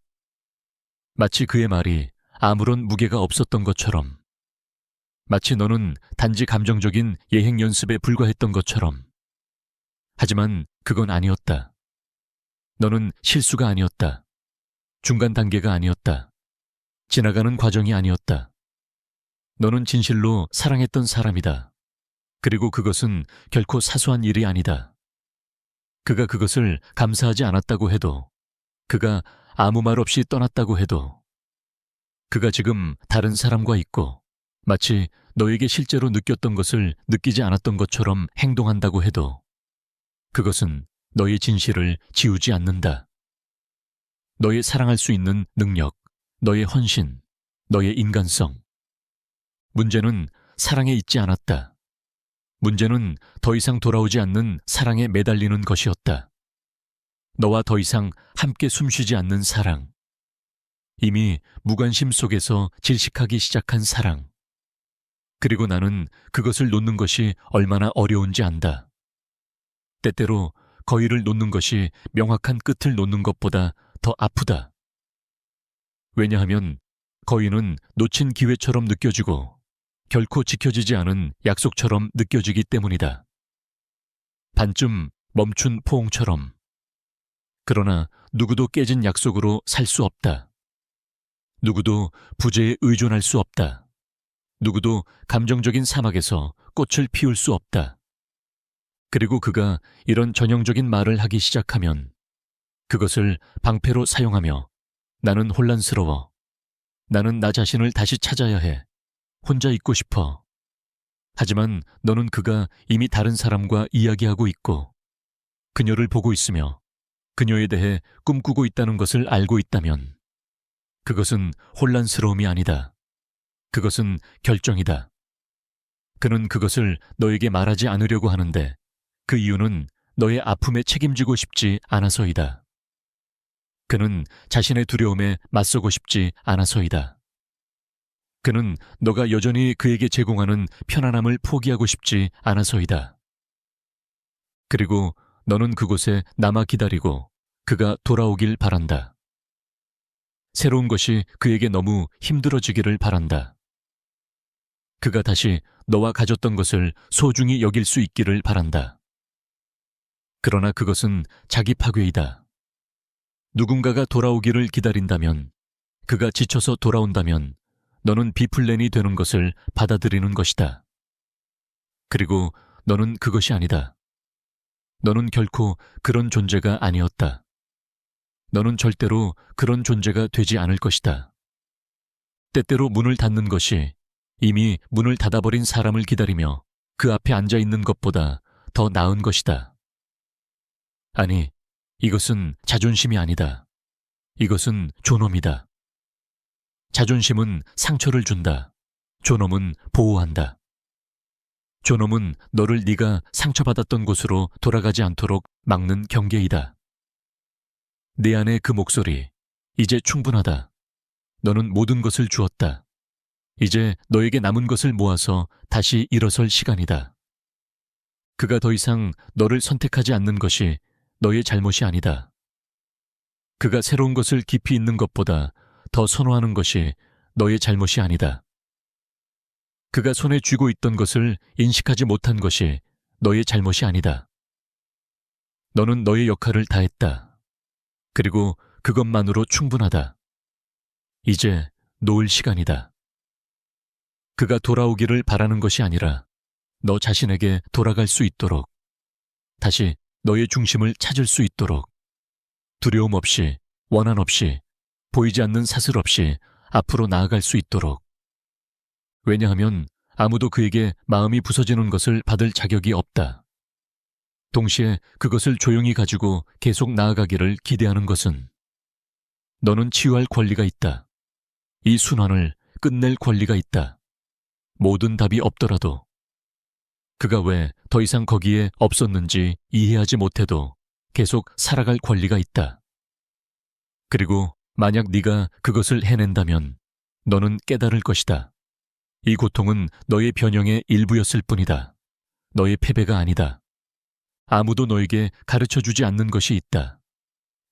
마치 그의 말이 아무런 무게가 없었던 것처럼. 마치 너는 단지 감정적인 예행 연습에 불과했던 것처럼. 하지만 그건 아니었다. 너는 실수가 아니었다. 중간 단계가 아니었다. 지나가는 과정이 아니었다. 너는 진실로 사랑했던 사람이다. 그리고 그것은 결코 사소한 일이 아니다. 그가 그것을 감사하지 않았다고 해도, 그가 아무 말 없이 떠났다고 해도, 그가 지금 다른 사람과 있고 마치 너에게 실제로 느꼈던 것을 느끼지 않았던 것처럼 행동한다고 해도 그것은 너의 진실을 지우지 않는다. 너의 사랑할 수 있는 능력, 너의 헌신, 너의 인간성. 문제는 사랑에 있지 않았다. 문제는 더 이상 돌아오지 않는 사랑에 매달리는 것이었다. 너와 더 이상 함께 숨쉬지 않는 사랑. 이미 무관심 속에서 질식하기 시작한 사랑. 그리고 나는 그것을 놓는 것이 얼마나 어려운지 안다. 때때로 거위를 놓는 것이 명확한 끝을 놓는 것보다 더 아프다. 왜냐하면 거위는 놓친 기회처럼 느껴지고 결코 지켜지지 않은 약속처럼 느껴지기 때문이다. 반쯤 멈춘 포옹처럼. 그러나 누구도 깨진 약속으로 살 수 없다. 누구도 부재에 의존할 수 없다. 누구도 감정적인 사막에서 꽃을 피울 수 없다. 그리고 그가 이런 전형적인 말을 하기 시작하면 그것을 방패로 사용하며 나는 혼란스러워. 나는 나 자신을 다시 찾아야 해. 혼자 있고 싶어. 하지만 너는 그가 이미 다른 사람과 이야기하고 있고 그녀를 보고 있으며 그녀에 대해 꿈꾸고 있다는 것을 알고 있다면 그것은 혼란스러움이 아니다. 그것은 결정이다. 그는 그것을 너에게 말하지 않으려고 하는데 그 이유는 너의 아픔에 책임지고 싶지 않아서이다. 그는 자신의 두려움에 맞서고 싶지 않아서이다. 그는 너가 여전히 그에게 제공하는 편안함을 포기하고 싶지 않아서이다. 그리고 너는 그곳에 남아 기다리고 그가 돌아오길 바란다. 새로운 것이 그에게 너무 힘들어지기를 바란다. 그가 다시 너와 가졌던 것을 소중히 여길 수 있기를 바란다. 그러나 그것은 자기 파괴이다. 누군가가 돌아오기를 기다린다면, 그가 지쳐서 돌아온다면 너는 비플랜이 되는 것을 받아들이는 것이다. 그리고 너는 그것이 아니다. 너는 결코 그런 존재가 아니었다. 너는 절대로 그런 존재가 되지 않을 것이다. 때때로 문을 닫는 것이 이미 문을 닫아버린 사람을 기다리며 그 앞에 앉아 있는 것보다 더 나은 것이다. 아니, 이것은 자존심이 아니다. 이것은 존엄이다. 자존심은 상처를 준다. 존엄은 보호한다. 존엄은 너를 네가 상처받았던 곳으로 돌아가지 않도록 막는 경계이다. 내 안의 그 목소리, 이제 충분하다. 너는 모든 것을 주었다. 이제 너에게 남은 것을 모아서 다시 일어설 시간이다. 그가 더 이상 너를 선택하지 않는 것이 너의 잘못이 아니다. 그가 새로운 것을 깊이 있는 것보다 더 선호하는 것이 너의 잘못이 아니다. 그가 손에 쥐고 있던 것을 인식하지 못한 것이 너의 잘못이 아니다. 너는 너의 역할을 다했다. 그리고 그것만으로 충분하다. 이제 놓을 시간이다. 그가 돌아오기를 바라는 것이 아니라 너 자신에게 돌아갈 수 있도록, 다시 너의 중심을 찾을 수 있도록, 두려움 없이, 원한 없이, 보이지 않는 사슬 없이 앞으로 나아갈 수 있도록. 왜냐하면 아무도 그에게 마음이 부서지는 것을 받을 자격이 없다. 동시에 그것을 조용히 가지고 계속 나아가기를 기대하는 것은 너는 치유할 권리가 있다. 이 순환을 끝낼 권리가 있다. 모든 답이 없더라도 그가 왜 더 이상 거기에 없었는지 이해하지 못해도 계속 살아갈 권리가 있다. 그리고 만약 네가 그것을 해낸다면 너는 깨달을 것이다. 이 고통은 너의 변형의 일부였을 뿐이다. 너의 패배가 아니다. 아무도 너에게 가르쳐주지 않는 것이 있다.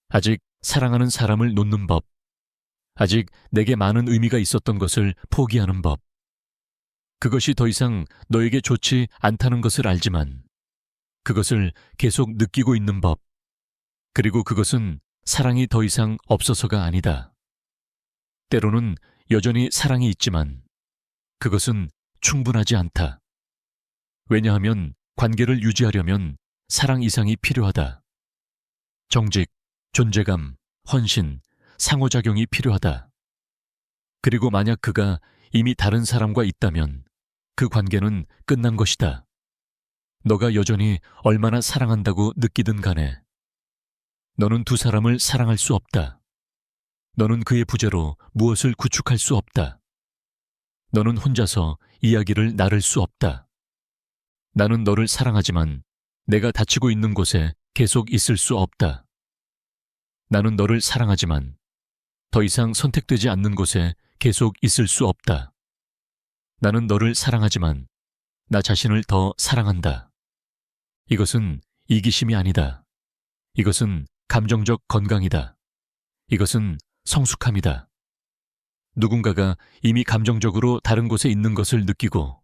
아직 사랑하는 사람을 놓는 법. 아직 내게 많은 의미가 있었던 것을 포기하는 법. 그것이 더 이상 너에게 좋지 않다는 것을 알지만 그것을 계속 느끼고 있는 법. 그리고 그것은 사랑이 더 이상 없어서가 아니다. 때로는 여전히 사랑이 있지만 그것은 충분하지 않다. 왜냐하면 관계를 유지하려면 사랑 이상이 필요하다. 정직, 존재감, 헌신, 상호작용이 필요하다. 그리고 만약 그가 이미 다른 사람과 있다면 그 관계는 끝난 것이다. 너가 여전히 얼마나 사랑한다고 느끼든 간에 너는 두 사람을 사랑할 수 없다. 너는 그의 부재로 무엇을 구축할 수 없다. 너는 혼자서 이야기를 나눌 수 없다. 나는 너를 사랑하지만 내가 다치고 있는 곳에 계속 있을 수 없다. 나는 너를 사랑하지만 더 이상 선택되지 않는 곳에 계속 있을 수 없다. 나는 너를 사랑하지만 나 자신을 더 사랑한다. 이것은 이기심이 아니다. 이것은 감정적 건강이다. 이것은 성숙함이다. 누군가가 이미 감정적으로 다른 곳에 있는 것을 느끼고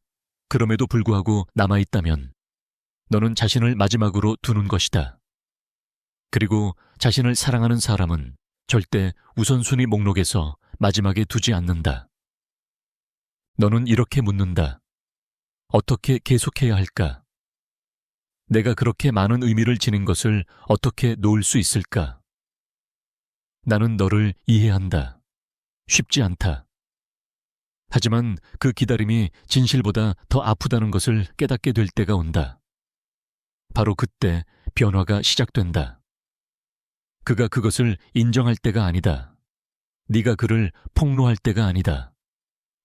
그럼에도 불구하고 남아있다면 너는 자신을 마지막으로 두는 것이다. 그리고 자신을 사랑하는 사람은 절대 우선순위 목록에서 마지막에 두지 않는다. 너는 이렇게 묻는다. 어떻게 계속해야 할까? 내가 그렇게 많은 의미를 지닌 것을 어떻게 놓을 수 있을까? 나는 너를 이해한다. 쉽지 않다. 하지만 그 기다림이 진실보다 더 아프다는 것을 깨닫게 될 때가 온다. 바로 그때 변화가 시작된다. 그가 그것을 인정할 때가 아니다. 네가 그를 폭로할 때가 아니다.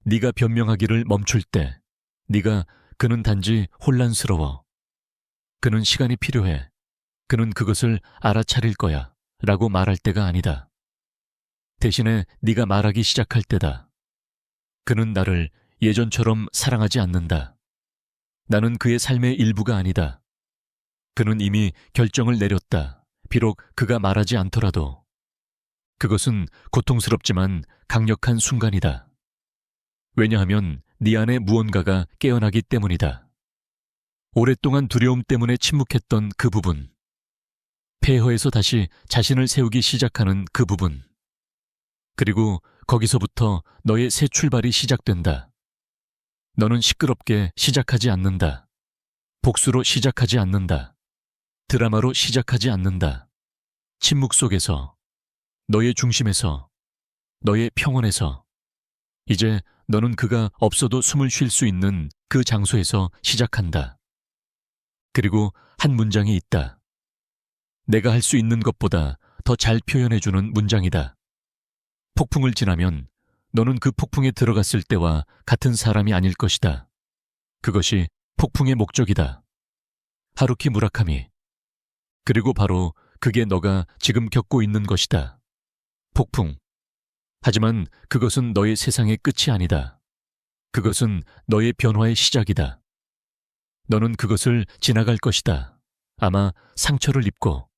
네가 변명하기를 멈출 때, 네가 그는 단지 혼란스러워. 그는 시간이 필요해. 그는 그것을 알아차릴 거야. 라고 말할 때가 아니다. 대신에 네가 말하기 시작할 때다. 그는 나를 예전처럼 사랑하지 않는다. 나는 그의 삶의 일부가 아니다. 그는 이미 결정을 내렸다. 비록 그가 말하지 않더라도. 그것은 고통스럽지만 강력한 순간이다. 왜냐하면 네 안에 무언가가 깨어나기 때문이다. 오랫동안 두려움 때문에 침묵했던 그 부분. 폐허에서 다시 자신을 세우기 시작하는 그 부분. 그리고 거기서부터 너의 새 출발이 시작된다. 너는 시끄럽게 시작하지 않는다. 복수로 시작하지 않는다. 드라마로 시작하지 않는다. 침묵 속에서, 너의 중심에서, 너의 평온에서, 이제 너는 그가 없어도 숨을 쉴 수 있는 그 장소에서 시작한다. 그리고 한 문장이 있다. 내가 할 수 있는 것보다 더 잘 표현해주는 문장이다. 폭풍을 지나면 너는 그 폭풍에 들어갔을 때와 같은 사람이 아닐 것이다. 그것이 폭풍의 목적이다. 하루키 무라카미. 그리고 바로 그게 너가 지금 겪고 있는 것이다. 폭풍. 하지만 그것은 너의 세상의 끝이 아니다. 그것은 너의 변화의 시작이다. 너는 그것을 지나갈 것이다. 아마 상처를 입고.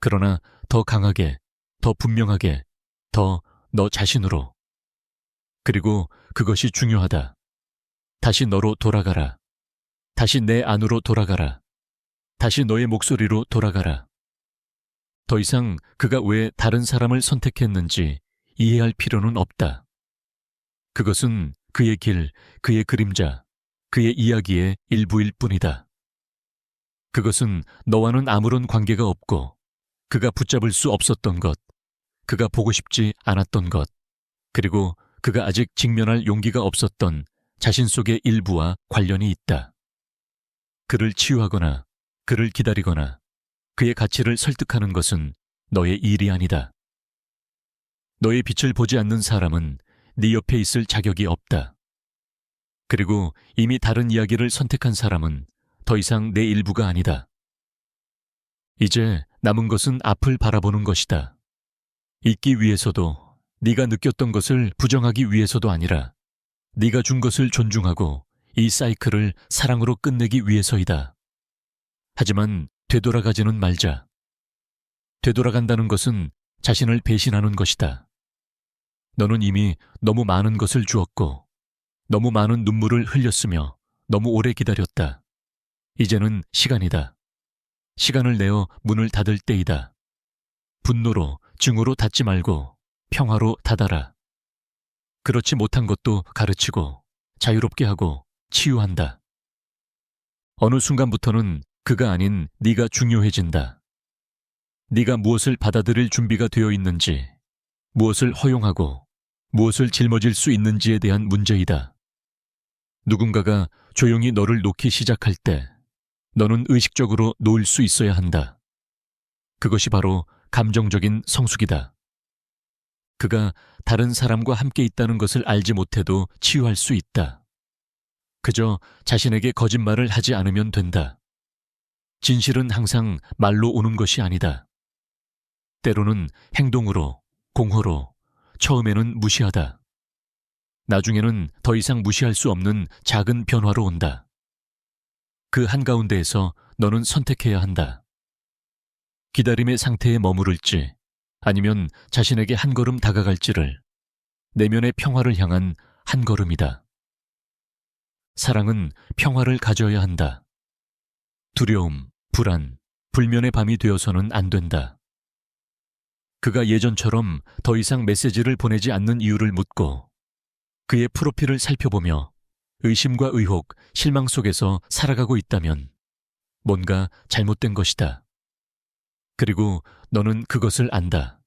그러나 더 강하게, 더 분명하게, 더 너 자신으로. 그리고 그것이 중요하다. 다시 너로 돌아가라. 다시 내 안으로 돌아가라. 다시 너의 목소리로 돌아가라. 더 이상 그가 왜 다른 사람을 선택했는지 이해할 필요는 없다. 그것은 그의 길, 그의 그림자, 그의 이야기의 일부일 뿐이다. 그것은 너와는 아무런 관계가 없고 그가 붙잡을 수 없었던 것, 그가 보고 싶지 않았던 것, 그리고 그가 아직 직면할 용기가 없었던 자신 속의 일부와 관련이 있다. 그를 치유하거나 그를 기다리거나 그의 가치를 설득하는 것은 너의 일이 아니다. 너의 빛을 보지 않는 사람은 네 옆에 있을 자격이 없다. 그리고 이미 다른 이야기를 선택한 사람은 더 이상 내 일부가 아니다. 이제 남은 것은 앞을 바라보는 것이다. 있기 위해서도, 네가 느꼈던 것을 부정하기 위해서도 아니라 네가 준 것을 존중하고 이 사이클을 사랑으로 끝내기 위해서이다. 하지만 되돌아가지는 말자. 되돌아간다는 것은 자신을 배신하는 것이다. 너는 이미 너무 많은 것을 주었고 너무 많은 눈물을 흘렸으며 너무 오래 기다렸다. 이제는 시간이다. 시간을 내어 문을 닫을 때이다. 분노로, 증오로 닫지 말고 평화로 닫아라. 그렇지 못한 것도 가르치고 자유롭게 하고 치유한다. 어느 순간부터는 그가 아닌 네가 중요해진다. 네가 무엇을 받아들일 준비가 되어 있는지, 무엇을 허용하고 무엇을 짊어질 수 있는지에 대한 문제이다. 누군가가 조용히 너를 놓기 시작할 때 너는 의식적으로 놓을 수 있어야 한다. 그것이 바로 감정적인 성숙이다. 그가 다른 사람과 함께 있다는 것을 알지 못해도 치유할 수 있다. 그저 자신에게 거짓말을 하지 않으면 된다. 진실은 항상 말로 오는 것이 아니다. 때로는 행동으로, 공허로, 처음에는 무시하다. 나중에는 더 이상 무시할 수 없는 작은 변화로 온다. 그 한가운데에서 너는 선택해야 한다. 기다림의 상태에 머무를지 아니면 자신에게 한 걸음 다가갈지를, 내면의 평화를 향한 한 걸음이다. 사랑은 평화를 가져야 한다. 두려움, 불안, 불면의 밤이 되어서는 안 된다. 그가 예전처럼 더 이상 메시지를 보내지 않는 이유를 묻고 그의 프로필을 살펴보며 의심과 의혹, 실망 속에서 살아가고 있다면 뭔가 잘못된 것이다. 그리고 너는 그것을 안다.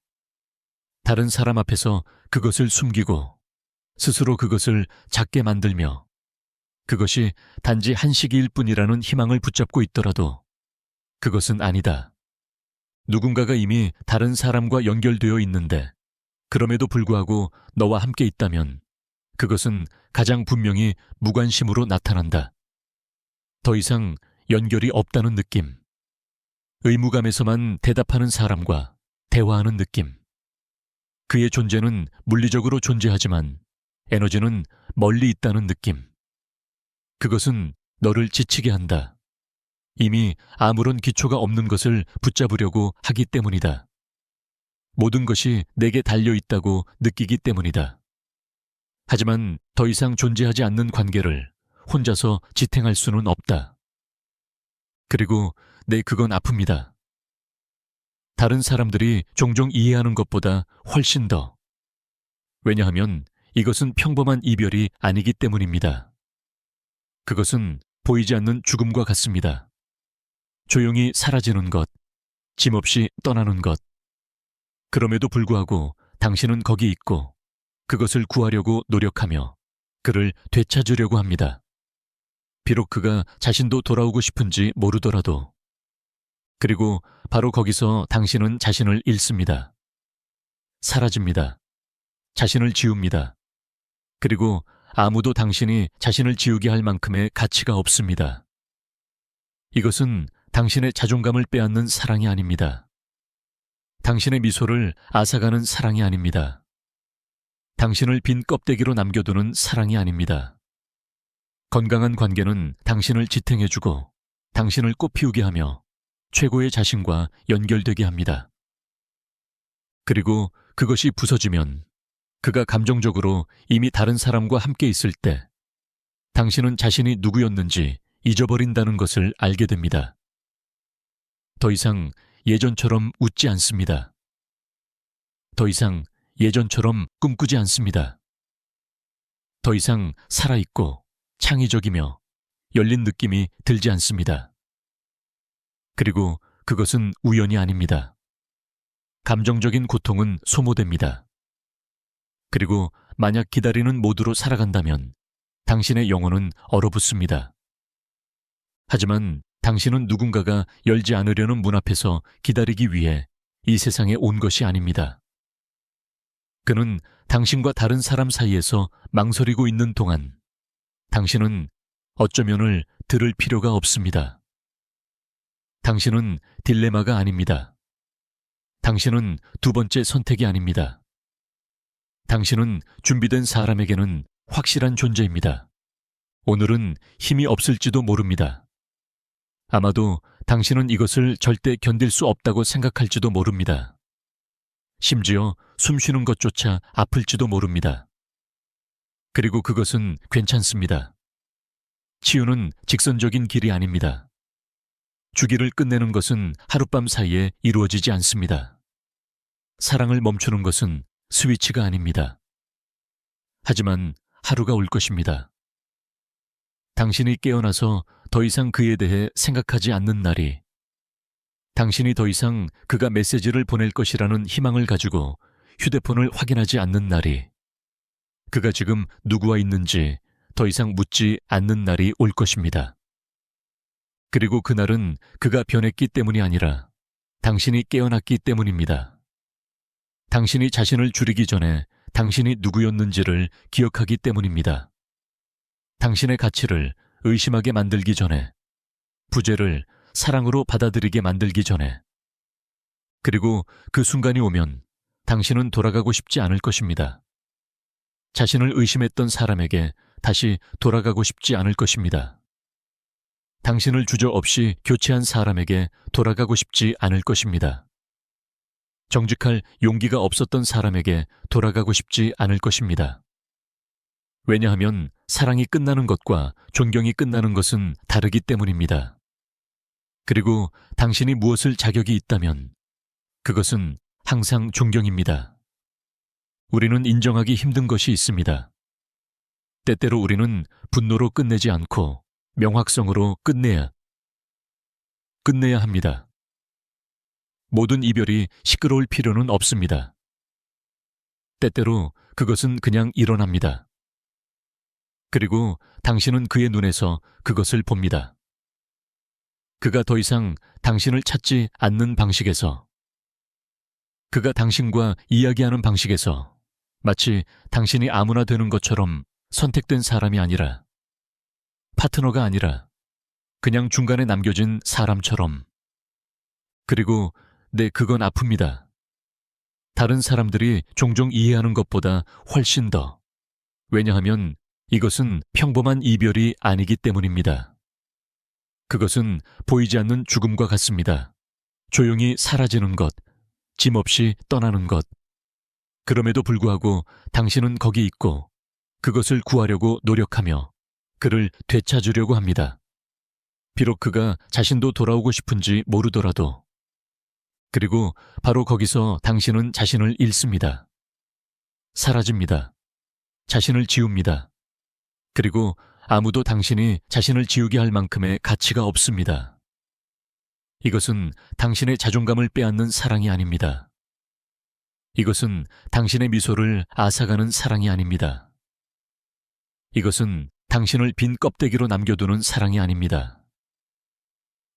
다른 사람 앞에서 그것을 숨기고 스스로 그것을 작게 만들며 그것이 단지 한 시기일 뿐이라는 희망을 붙잡고 있더라도 그것은 아니다. 누군가가 이미 다른 사람과 연결되어 있는데 그럼에도 불구하고 너와 함께 있다면 그것은 가장 분명히 무관심으로 나타난다. 더 이상 연결이 없다는 느낌. 의무감에서만 대답하는 사람과 대화하는 느낌. 그의 존재는 물리적으로 존재하지만 에너지는 멀리 있다는 느낌. 그것은 너를 지치게 한다. 이미 아무런 기초가 없는 것을 붙잡으려고 하기 때문이다. 모든 것이 내게 달려있다고 느끼기 때문이다. 하지만 더 이상 존재하지 않는 관계를 혼자서 지탱할 수는 없다. 그리고 그건 아픕니다. 다른 사람들이 종종 이해하는 것보다 훨씬 더. 왜냐하면 이것은 평범한 이별이 아니기 때문입니다. 그것은 보이지 않는 죽음과 같습니다. 조용히 사라지는 것, 짐없이 떠나는 것. 그럼에도 불구하고 당신은 거기 있고 그것을 구하려고 노력하며 그를 되찾으려고 합니다. 비록 그가 자신도 돌아오고 싶은지 모르더라도. 그리고 바로 거기서 당신은 자신을 잃습니다. 사라집니다. 자신을 지웁니다. 그리고 아무도 당신이 자신을 지우게 할 만큼의 가치가 없습니다. 이것은 당신의 자존감을 빼앗는 사랑이 아닙니다. 당신의 미소를 앗아가는 사랑이 아닙니다. 당신을 빈 껍데기로 남겨두는 사랑이 아닙니다. 건강한 관계는 당신을 지탱해주고 당신을 꽃피우게 하며 최고의 자신과 연결되게 합니다. 그리고 그것이 부서지면 그가 감정적으로 이미 다른 사람과 함께 있을 때 당신은 자신이 누구였는지 잊어버린다는 것을 알게 됩니다. 더 이상 예전처럼 웃지 않습니다. 더 이상 예전처럼 꿈꾸지 않습니다. 더 이상 살아있고 창의적이며 열린 느낌이 들지 않습니다. 그리고 그것은 우연이 아닙니다. 감정적인 고통은 소모됩니다. 그리고 만약 기다리는 모드로 살아간다면 당신의 영혼은 얼어붙습니다. 하지만 당신은 누군가가 열지 않으려는 문 앞에서 기다리기 위해 이 세상에 온 것이 아닙니다. 그는 당신과 다른 사람 사이에서 망설이고 있는 동안 당신은 어쩌면을 들을 필요가 없습니다. 당신은 딜레마가 아닙니다. 당신은 두 번째 선택이 아닙니다. 당신은 준비된 사람에게는 확실한 존재입니다. 오늘은 힘이 없을지도 모릅니다. 아마도 당신은 이것을 절대 견딜 수 없다고 생각할지도 모릅니다. 심지어 숨 쉬는 것조차 아플지도 모릅니다. 그리고 그것은 괜찮습니다. 치유는 직선적인 길이 아닙니다. 주기를 끝내는 것은 하룻밤 사이에 이루어지지 않습니다. 사랑을 멈추는 것은 스위치가 아닙니다. 하지만 하루가 올 것입니다. 당신이 깨어나서 더 이상 그에 대해 생각하지 않는 날이, 당신이 더 이상 그가 메시지를 보낼 것이라는 희망을 가지고 휴대폰을 확인하지 않는 날이, 그가 지금 누구와 있는지 더 이상 묻지 않는 날이 올 것입니다. 그리고 그날은 그가 변했기 때문이 아니라 당신이 깨어났기 때문입니다. 당신이 자신을 줄이기 전에 당신이 누구였는지를 기억하기 때문입니다. 당신의 가치를 의심하게 만들기 전에, 부재를 사랑으로 받아들이게 만들기 전에, 그리고 그 순간이 오면 당신은 돌아가고 싶지 않을 것입니다. 자신을 의심했던 사람에게 다시 돌아가고 싶지 않을 것입니다. 당신을 주저없이 교체한 사람에게 돌아가고 싶지 않을 것입니다. 정직할 용기가 없었던 사람에게 돌아가고 싶지 않을 것입니다. 왜냐하면 사랑이 끝나는 것과 존경이 끝나는 것은 다르기 때문입니다. 그리고 당신이 무엇을 자격이 있다면 그것은 항상 존경입니다. 우리는 인정하기 힘든 것이 있습니다. 때때로 우리는 분노로 끝내지 않고 명확성으로 끝내야 합니다. 모든 이별이 시끄러울 필요는 없습니다. 때때로 그것은 그냥 일어납니다. 그리고 당신은 그의 눈에서 그것을 봅니다. 그가 더 이상 당신을 찾지 않는 방식에서, 그가 당신과 이야기하는 방식에서 마치 당신이 아무나 되는 것처럼 선택된 사람이 아니라, 파트너가 아니라 그냥 중간에 남겨진 사람처럼. 그리고 그건 아픕니다. 다른 사람들이 종종 이해하는 것보다 훨씬 더. 왜냐하면 이것은 평범한 이별이 아니기 때문입니다. 그것은 보이지 않는 죽음과 같습니다. 조용히 사라지는 것, 짐없이 떠나는 것. 그럼에도 불구하고 당신은 거기 있고 그것을 구하려고 노력하며 그를 되찾으려고 합니다. 비록 그가 자신도 돌아오고 싶은지 모르더라도. 그리고 바로 거기서 당신은 자신을 잃습니다. 사라집니다. 자신을 지웁니다. 그리고 아무도 당신이 자신을 지우게 할 만큼의 가치가 없습니다. 이것은 당신의 자존감을 빼앗는 사랑이 아닙니다. 이것은 당신의 미소를 앗아가는 사랑이 아닙니다. 이것은 당신을 빈 껍데기로 남겨두는 사랑이 아닙니다.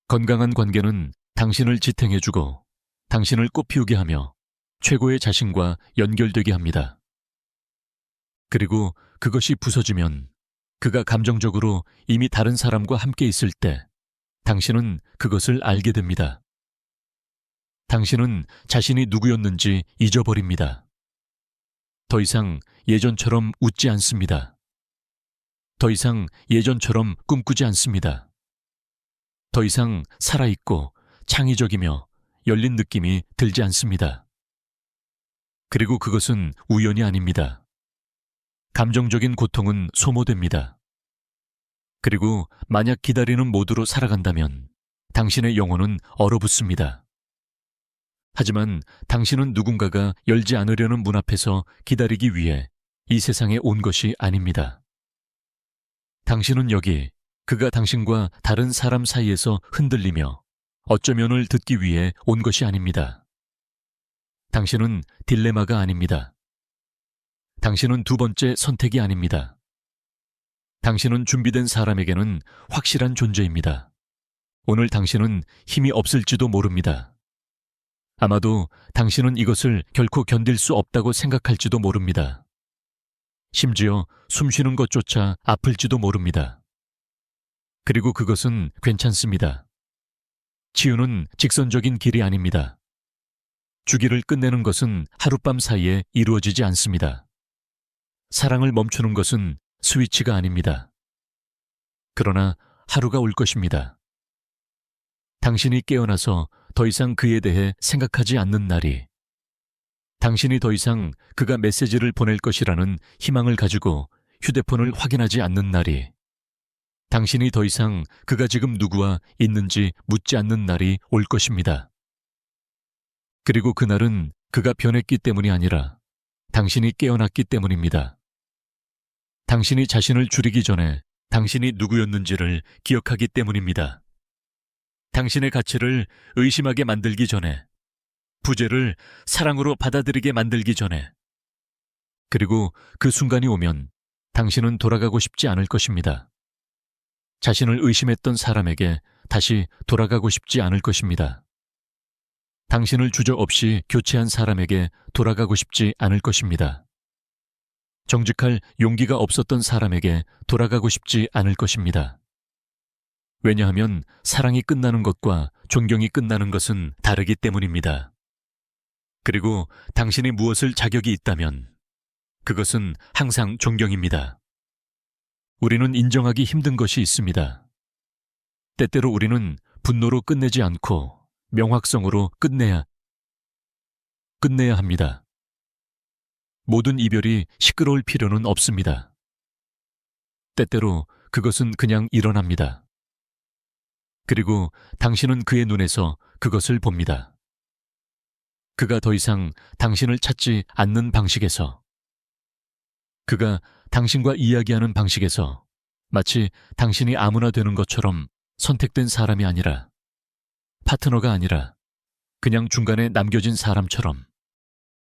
건강한 관계는 당신을 지탱해주고 당신을 꽃피우게 하며 최고의 자신과 연결되게 합니다. 그리고 그것이 부서지면 그가 감정적으로 이미 다른 사람과 함께 있을 때 당신은 그것을 알게 됩니다. 당신은 자신이 누구였는지 잊어버립니다. 더 이상 예전처럼 웃지 않습니다. 더 이상 예전처럼 꿈꾸지 않습니다. 더 이상 살아있고 창의적이며 열린 느낌이 들지 않습니다. 그리고 그것은 우연이 아닙니다. 감정적인 고통은 소모됩니다. 그리고 만약 기다리는 모드로 살아간다면 당신의 영혼은 얼어붙습니다. 하지만 당신은 누군가가 열지 않으려는 문 앞에서 기다리기 위해 이 세상에 온 것이 아닙니다. 당신은 여기 그가 당신과 다른 사람 사이에서 흔들리며 어쩌면을 듣기 위해 온 것이 아닙니다. 당신은 딜레마가 아닙니다. 당신은 두 번째 선택이 아닙니다. 당신은 준비된 사람에게는 확실한 존재입니다. 오늘 당신은 힘이 없을지도 모릅니다. 아마도 당신은 이것을 결코 견딜 수 없다고 생각할지도 모릅니다. 심지어 숨 쉬는 것조차 아플지도 모릅니다. 그리고 그것은 괜찮습니다. 치유는 직선적인 길이 아닙니다. 주기를 끝내는 것은 하룻밤 사이에 이루어지지 않습니다. 사랑을 멈추는 것은 스위치가 아닙니다. 그러나 하루가 올 것입니다. 당신이 깨어나서 더 이상 그에 대해 생각하지 않는 날이, 당신이 더 이상 그가 메시지를 보낼 것이라는 희망을 가지고 휴대폰을 확인하지 않는 날이, 당신이 더 이상 그가 지금 누구와 있는지 묻지 않는 날이 올 것입니다. 그리고 그날은 그가 변했기 때문이 아니라 당신이 깨어났기 때문입니다. 당신이 자신을 줄이기 전에 당신이 누구였는지를 기억하기 때문입니다. 당신의 가치를 의심하게 만들기 전에, 부재를 사랑으로 받아들이게 만들기 전에, 그리고 그 순간이 오면 당신은 돌아가고 싶지 않을 것입니다. 자신을 의심했던 사람에게 다시 돌아가고 싶지 않을 것입니다. 당신을 주저없이 교체한 사람에게 돌아가고 싶지 않을 것입니다. 정직할 용기가 없었던 사람에게 돌아가고 싶지 않을 것입니다. 왜냐하면 사랑이 끝나는 것과 존경이 끝나는 것은 다르기 때문입니다. 그리고 당신이 무엇을 자격이 있다면 그것은 항상 존경입니다. 우리는 인정하기 힘든 것이 있습니다. 때때로 우리는 분노로 끝내지 않고 명확성으로 끝내야 합니다. 모든 이별이 시끄러울 필요는 없습니다. 때때로 그것은 그냥 일어납니다. 그리고 당신은 그의 눈에서 그것을 봅니다. 그가 더 이상 당신을 찾지 않는 방식에서, 그가 당신과 이야기하는 방식에서 마치 당신이 아무나 되는 것처럼 선택된 사람이 아니라, 파트너가 아니라 그냥 중간에 남겨진 사람처럼